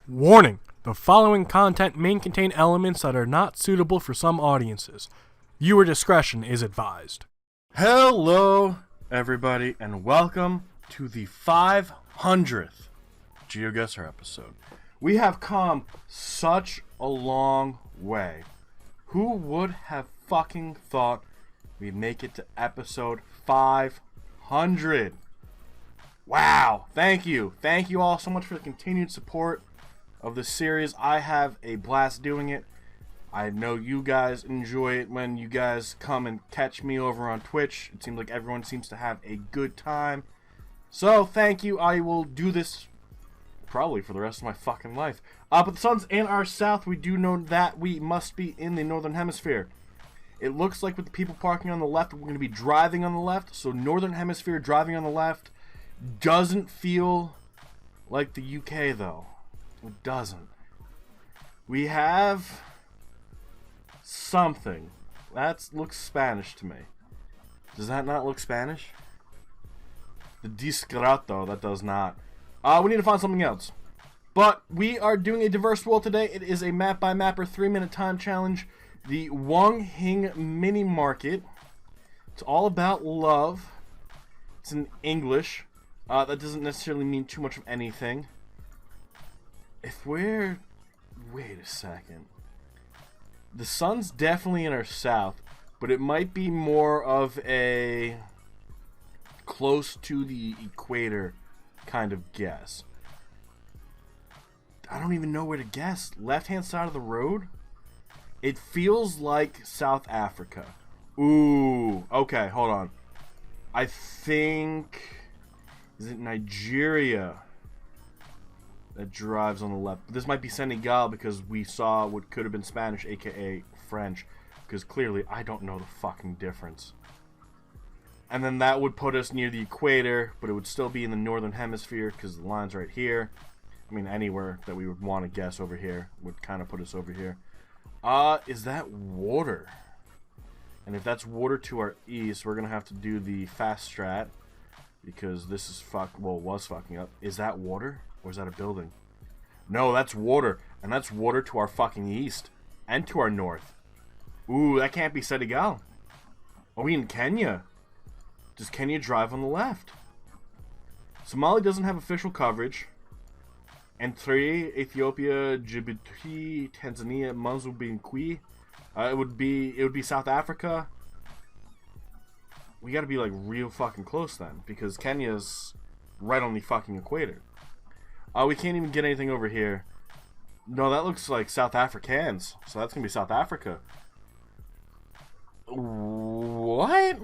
Warning! The following content may contain elements that are not suitable for some audiences. Viewer discretion is advised. Hello, everybody, and welcome to the 500th Geoguessr episode. We have come such a long way. Who would have fucking thought we'd make it to episode 500? Wow, thank you. Thank you all so much for the continued support of this series. I have a blast doing it. I know you guys enjoy it when you guys come and catch me over on Twitch. It seems like everyone seems to have a good time. So, thank you. I will do this probably for the rest of my fucking life. But the sun's in our south. We do know that we must be in the northern hemisphere. It looks like with the people parking on the left, we're going to be driving on the left. So, northern hemisphere driving on the left doesn't feel like the UK, though. It doesn't. We have something. That looks Spanish to me. Does that not look Spanish? The discreto, that does not. We need to find something else. But we are doing a diverse world today. It is a map by mapper 3-minute time challenge. The Wang Hing mini market. It's all about love. It's in English. That doesn't necessarily mean too much of anything. If we're... Wait a second. The sun's definitely in our south, but it might be more of a close to the equator kind of guess. I don't even know where to guess. Left-hand side of the road? It feels like South Africa. Ooh. Okay, hold on. I think... Is it Nigeria that drives on the left? This might be Senegal because we saw what could have been Spanish, aka French. Because clearly I don't know the fucking difference. And then that would put us near the equator, but it would still be in the northern hemisphere because the line's right here. I mean, anywhere that we would want to guess over here would kind of put us over here. Is that water? And if that's water to our east, we're going to have to do the fast strat. Because this is was fucking up. Is that water? Or is that a building? No, that's water. And that's water to our fucking east. And to our north. Ooh, that can't be Senegal. Are we in Kenya? Does Kenya drive on the left? Somali doesn't have official coverage. Entre Ethiopia, Djibouti, Tanzania, Mozambique. It would be South Africa. We gotta be like real fucking close then, because Kenya's right on the fucking equator. We can't even get anything over here. No, that looks like South Africans, so that's gonna be South Africa. What?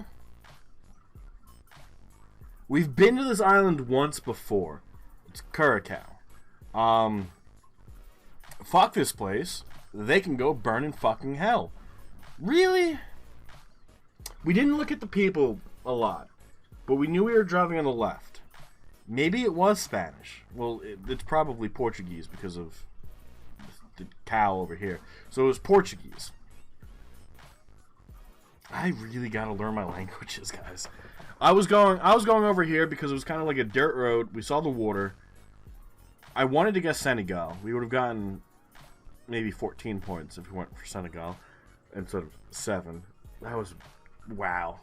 We've been to this island once before. It's Curacao. Fuck this place. They can go burn in fucking hell. Really? We didn't look at the people a lot, but we knew we were driving on the left. Maybe it was Spanish. Well, it's probably Portuguese because of the cow over here. So it was Portuguese. I really gotta learn my languages, guys. I was going over here because it was kind of like a dirt road. We saw the water. I wanted to guess Senegal. We would have gotten maybe 14 points if we went for Senegal instead of 7. That was... Wow.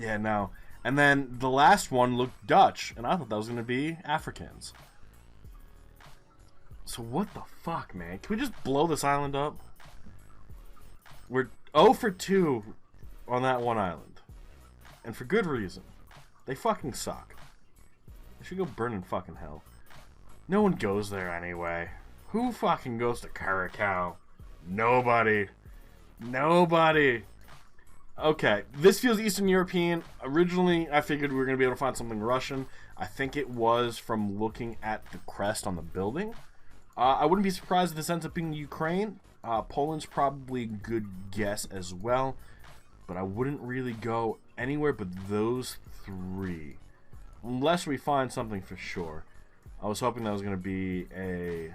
Yeah, no. And then the last one looked Dutch, and I thought that was going to be Africans. So what the fuck, man? Can we just blow this island up? We're 0 for 2 on that one island. And for good reason. They fucking suck. They should go burn in fucking hell. No one goes there anyway. Who fucking goes to Curacao? Nobody. Nobody. Okay, this feels Eastern European. Originally, I figured we were going to be able to find something Russian. I think it was from looking at the crest on the building. I wouldn't be surprised if this ends up being Ukraine. Poland's probably a good guess as well. But I wouldn't really go anywhere but those 3. Unless we find something for sure. I was hoping that was going to be a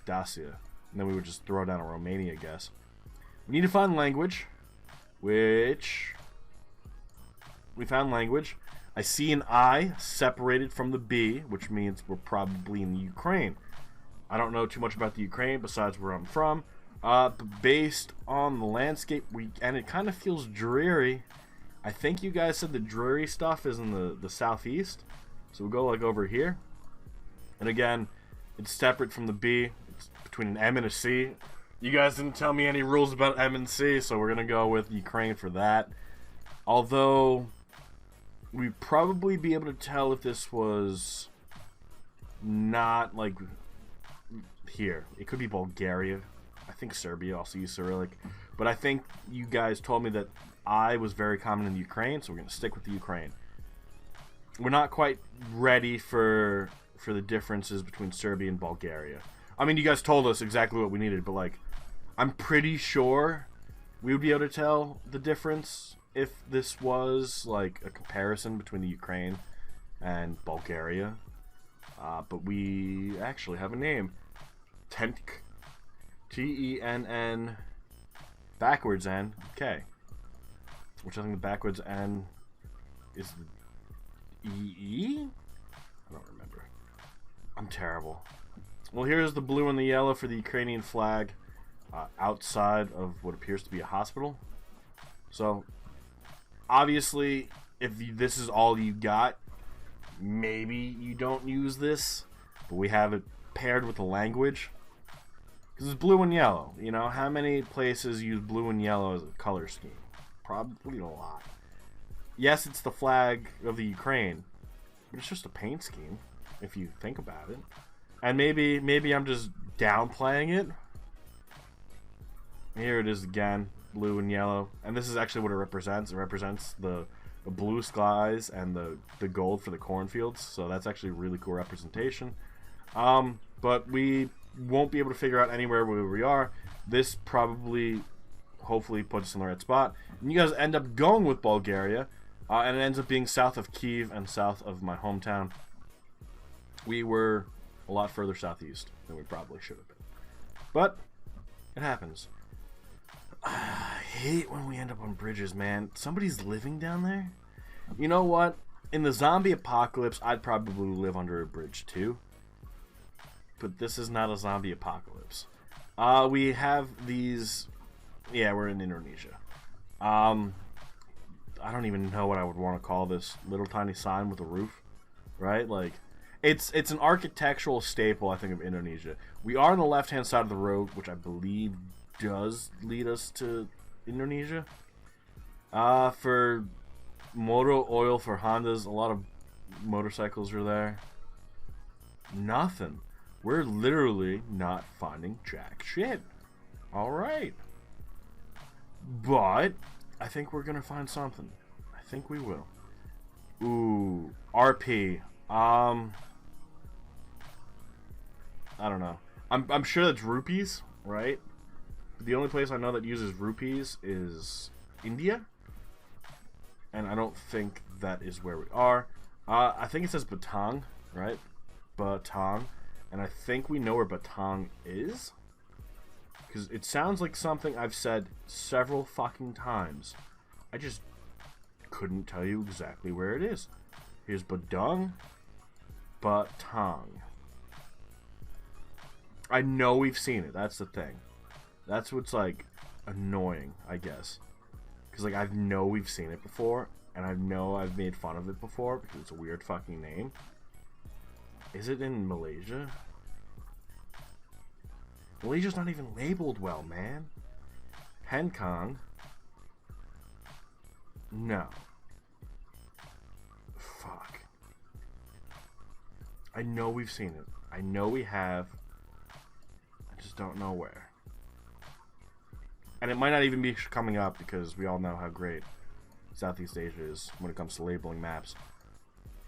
Dacia. And then we would just throw down a Romania guess. We need to find language. Which we found language. I see an I separated from the B, which means we're probably in the Ukraine. I don't know too much about the Ukraine besides where I'm from. But based on the landscape, and it kind of feels dreary. I think you guys said the dreary stuff is in the southeast. So we'll go like over here. And again, it's separate from the B. It's between an M and a C. You guys didn't tell me any rules about M and C, so we're going to go with Ukraine for that. Although, we'd probably be able to tell if this was not, like, here. It could be Bulgaria. I think Serbia also used Cyrillic. But I think you guys told me that I was very common in the Ukraine, so we're going to stick with the Ukraine. We're not quite ready for the differences between Serbia and Bulgaria. I mean, you guys told us exactly what we needed, but, like, I'm pretty sure we would be able to tell the difference if this was, like, a comparison between the Ukraine and Bulgaria. But we actually have a name. Tenk. Tenn. Backwards N. K. Which I think the backwards N is EE? I don't remember. I'm terrible. Well, here's the blue and the yellow for the Ukrainian flag outside of what appears to be a hospital. So, obviously, if this is all you got, maybe you don't use this, but we have it paired with the language. Because it's blue and yellow. You know, how many places use blue and yellow as a color scheme? Probably a lot. Yes, it's the flag of the Ukraine, but it's just a paint scheme, if you think about it. And maybe I'm just downplaying it. Here it is again, blue and yellow. And this is actually what it represents. It represents the blue skies and the gold for the cornfields. So that's actually a really cool representation. But we won't be able to figure out anywhere where we are. This probably, hopefully, puts us in the right spot. And you guys end up going with Bulgaria. And it ends up being south of Kyiv and south of my hometown. We were a lot further southeast than we probably should have been. But it happens. I hate when we end up on bridges, man. Somebody's living down there? You know what? In the zombie apocalypse, I'd probably live under a bridge too. But this is not a zombie apocalypse. We have these... Yeah, we're in Indonesia. I don't even know what I would want to call this little tiny sign with a roof. Right? Like, it's an architectural staple, I think, of Indonesia. We are on the left-hand side of the road, which I believe does lead us to Indonesia. For motor oil for Hondas, a lot of motorcycles are there. Nothing. We're literally not finding jack shit. Alright. But I think we're gonna find something. I think we will. Ooh. RP. I don't know. I'm sure that's rupees, right? The only place I know that uses rupees is India. And I don't think that is where we are. I think it says Batang, right? Batang. And I think we know where Batang is. Because it sounds like something I've said several fucking times. I just couldn't tell you exactly where it is. Here's Badung. Batang. I know we've seen it. That's the thing. That's what's, like, annoying, I guess. Because, like, I know we've seen it before. And I know I've made fun of it before. Because it's a weird fucking name. Is it in Malaysia? Malaysia's not even labeled well, man. Hong Kong. No. Fuck. I know we've seen it. I know we have. I just don't know where. And it might not even be coming up because we all know how great Southeast Asia is when it comes to labeling maps.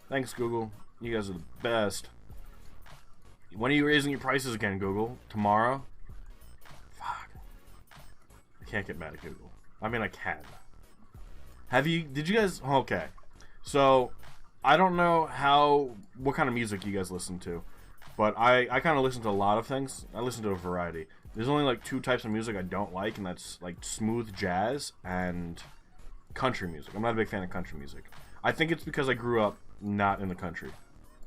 Thanks, Google. You guys are the best. When are you raising your prices again, Google? Tomorrow? Fuck. I can't get mad at Google. I mean, I can. Did you guys... Okay. So, I don't know what kind of music you guys listen to. But I kind of listen to a lot of things. I listen to a variety. There's only like 2 types of music I don't like, and that's like smooth jazz and country music. I'm not a big fan of country music. I think it's because I grew up not in the country.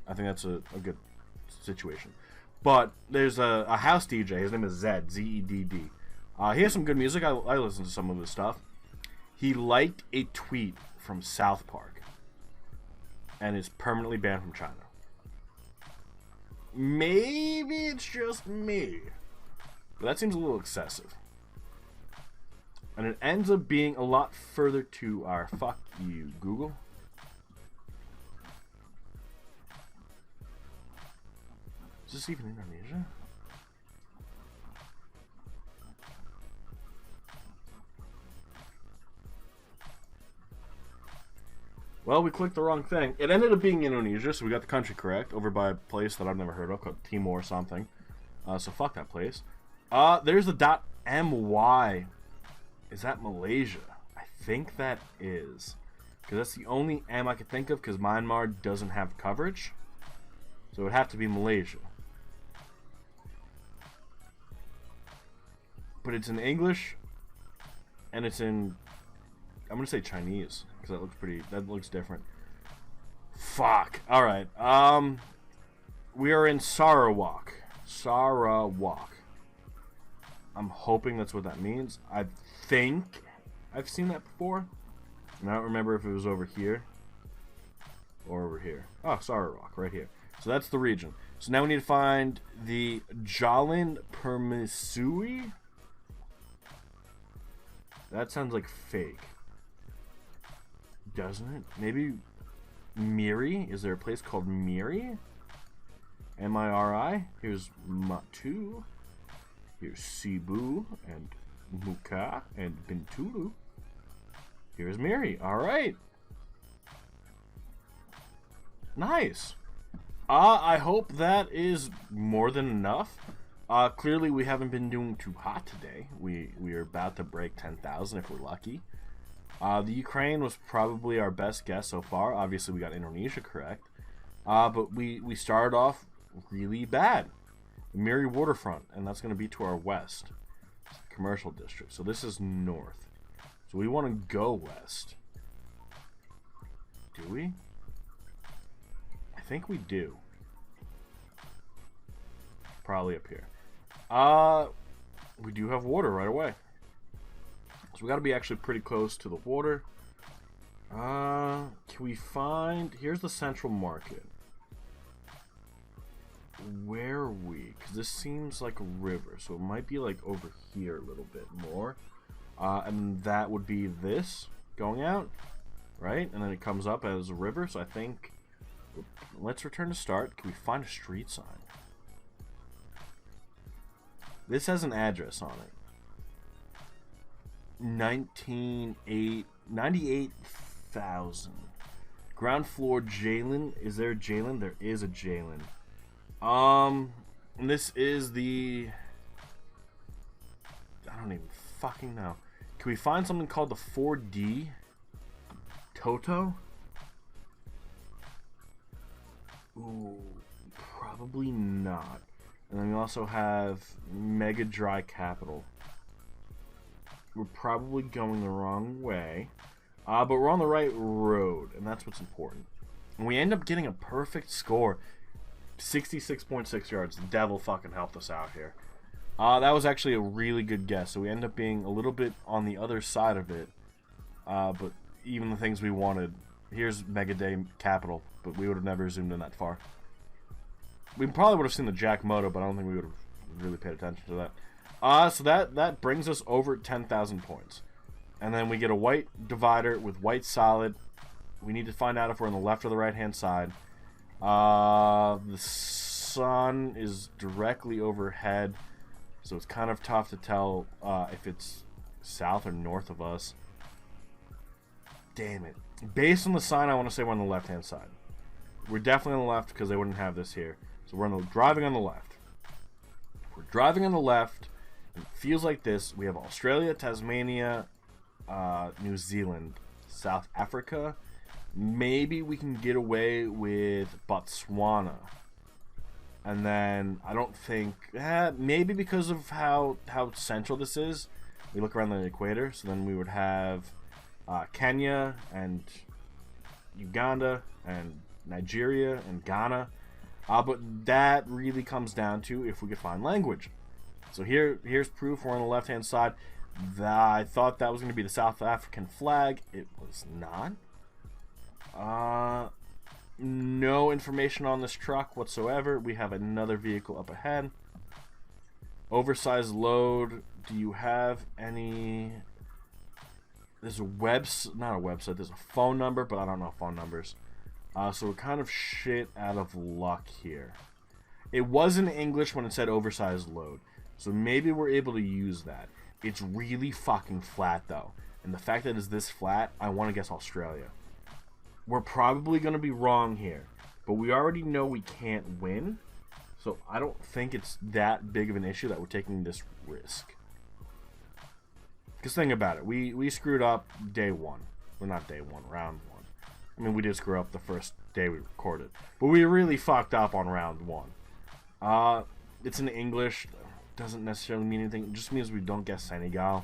I think that's a good situation. But there's a house DJ. His name is Zedd, Z-E-D-D. He has some good music. I listen to some of his stuff. He liked a tweet from South Park and is permanently banned from China. Maybe it's just me, but that seems a little excessive. And it ends up being a lot further to our fuck you, Google. Is this even Indonesia? Well, we clicked the wrong thing. It ended up being Indonesia, so we got the country correct, over by a place that I've never heard of called Timor something. So fuck that place. There's the .my. Is that Malaysia? I think that is. Because that's the only M I could think of, because Myanmar doesn't have coverage. So it would have to be Malaysia. But it's in English, and it's in, I'm gonna say Chinese, because that looks different. Fuck. Alright, we are in Sarawak. Sarawak. I'm hoping that's what that means. I think I've seen that before. And I don't remember if it was over here or over here. Oh, Sarawak, right here. So that's the region. So now we need to find the Jalan Permaisuri. That sounds like fake. Doesn't it? Maybe Miri? Is there a place called Miri? M-I-R-I? Here's Matu. Here's Cebu and Muka and Bintulu. Here's Miri. Alright. Nice. I hope that is more than enough. Clearly we haven't been doing too hot today. We are about to break 10,000 if we're lucky. The Ukraine was probably our best guess so far. Obviously we got Indonesia correct. But we started off really bad. Miri waterfront, and that's going to be to our west. Commercial district. So this is north. So we want to go west. Do we? I think we do. Probably up here. We do have water right away. So we got to be actually pretty close to the water. Can we find... Here's the central market. Where are we? Because this seems like a river, so it might be like over here a little bit more. And that would be this going out, right? And then it comes up as a river, so I think... Let's return to start. Can we find a street sign? This has an address on it. 98,000. Ground floor Jalen. Is there a Jalen? There is a Jalen. And this is the... I don't even fucking know. Can we find something called the 4D Toto? Ooh, probably not. And then we also have Mega Dry Capital. We're probably going the wrong way. But we're on the right road, and that's what's important. And we end up getting a perfect score. 66.6 yards. The devil fucking helped us out here. That was actually a really good guess. So we end up being a little bit on the other side of it. But even the things we wanted. Here's Mega Day Capital, but we would have never zoomed in that far. We probably would have seen the Jack Moto, but I don't think we would have really paid attention to that. So that brings us over 10,000 points. And then we get a white divider with white solid. We need to find out if we're on the left or the right hand side. The sun is directly overhead, so it's kind of tough to tell if it's south or north of us. Damn it. Based on the sign, I want to say we're on the left hand side. We're definitely on the left because they wouldn't have this here. So we're driving on the left. If we're driving on the left, and it feels like this. We have Australia, Tasmania, New Zealand, South Africa. Maybe we can get away with Botswana. And then I don't think... maybe because of how central this is. We look around the equator. So then we would have Kenya and Uganda and Nigeria and Ghana. But that really comes down to if we could find language. So here's proof. We're on the left-hand side. I thought that was going to be the South African flag. It was not. No information on this truck whatsoever. We have another vehicle up ahead. Oversized load. Do you have any... There's a not a website. There's a phone number, but I don't know phone numbers. So we're kind of shit out of luck here. It was in English when it said oversized load. So maybe we're able to use that. It's really fucking flat though. And the fact that it's this flat, I want to guess Australia. We're probably going to be wrong here. But we already know we can't win. So I don't think it's that big of an issue that we're taking this risk. Because think about it. We screwed up day one. Well, not day one, round one. I mean, we did screw up the first day we recorded. But we really fucked up on round one. It's in English. Doesn't necessarily mean anything. It just means we don't guess Senegal.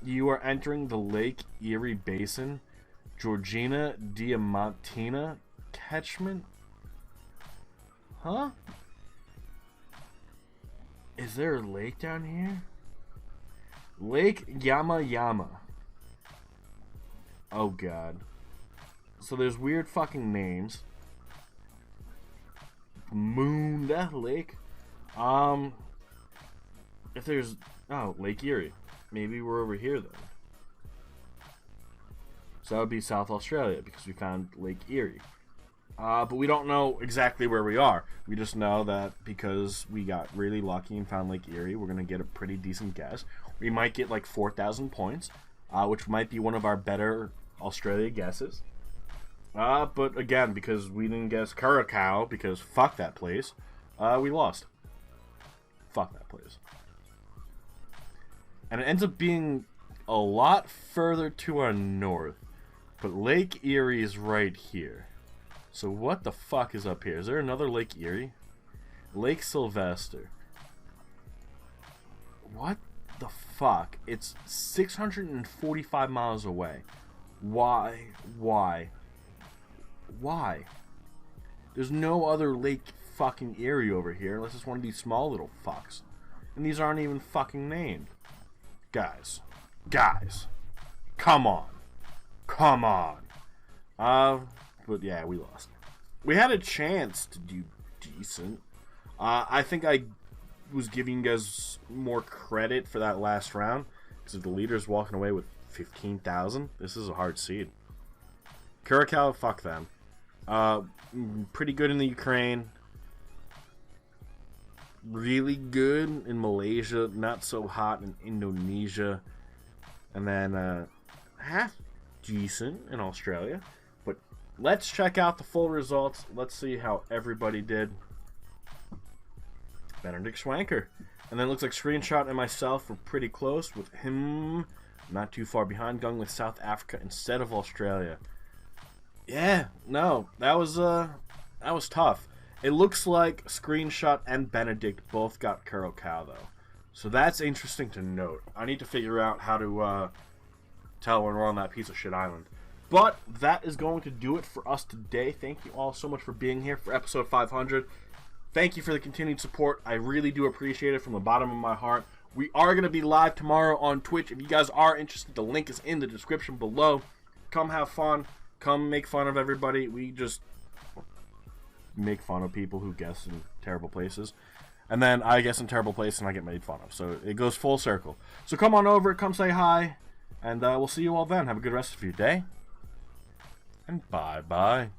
You are entering the Lake Erie Basin. Georgina Diamantina catchment? Huh? Is there a lake down here? Lake Yama Yama. Oh god. So there's weird fucking names. Moonda Lake. If there's... Oh, Lake Erie. Maybe we're over here then. So that would be South Australia because we found Lake Erie. But we don't know exactly where we are. We just know that because we got really lucky and found Lake Erie, we're going to get a pretty decent guess. We might get like 4,000 points, which might be one of our better Australia guesses. But again, because we didn't guess Curacao, because fuck that place, we lost. Fuck that place. And it ends up being a lot further to our north. But Lake Erie is right here. So what the fuck is up here? Is there another Lake Erie? Lake Sylvester. What the fuck? It's 645 miles away. Why? Why? Why? There's no other Lake fucking Erie over here unless it's one of these small little fucks. And these aren't even fucking named. Guys. Guys. Come on. Come on. But yeah, we lost. We had a chance to do decent. I think I was giving you guys more credit for that last round. Because if the leader's walking away with 15,000, this is a hard seed. Curacao, fuck them. Pretty good in the Ukraine. Really good in Malaysia. Not so hot in Indonesia. And then half decent in Australia. But let's check out the full results. Let's see how everybody did. Benedict Schwanker. And then it looks like Screenshot and myself were pretty close, with him not too far behind, going with South Africa instead of Australia. Yeah, no, that was tough. It looks like Screenshot and Benedict both got Curacao though. So that's interesting to note. I need to figure out how to tell when we're on that piece of shit island. But that is going to do it for us today. Thank you all so much for being here for episode 500. Thank you for the continued support. I really do appreciate it from the bottom of my heart. We are going to be live tomorrow on Twitch. If you guys are interested, the link is in the description below. Come have fun. Come make fun of everybody. We just make fun of people who guess in terrible places. And then I guess in terrible places and I get made fun of. So it goes full circle. So come on over. Come say hi. And we'll see you all then. Have a good rest of your day. And bye-bye.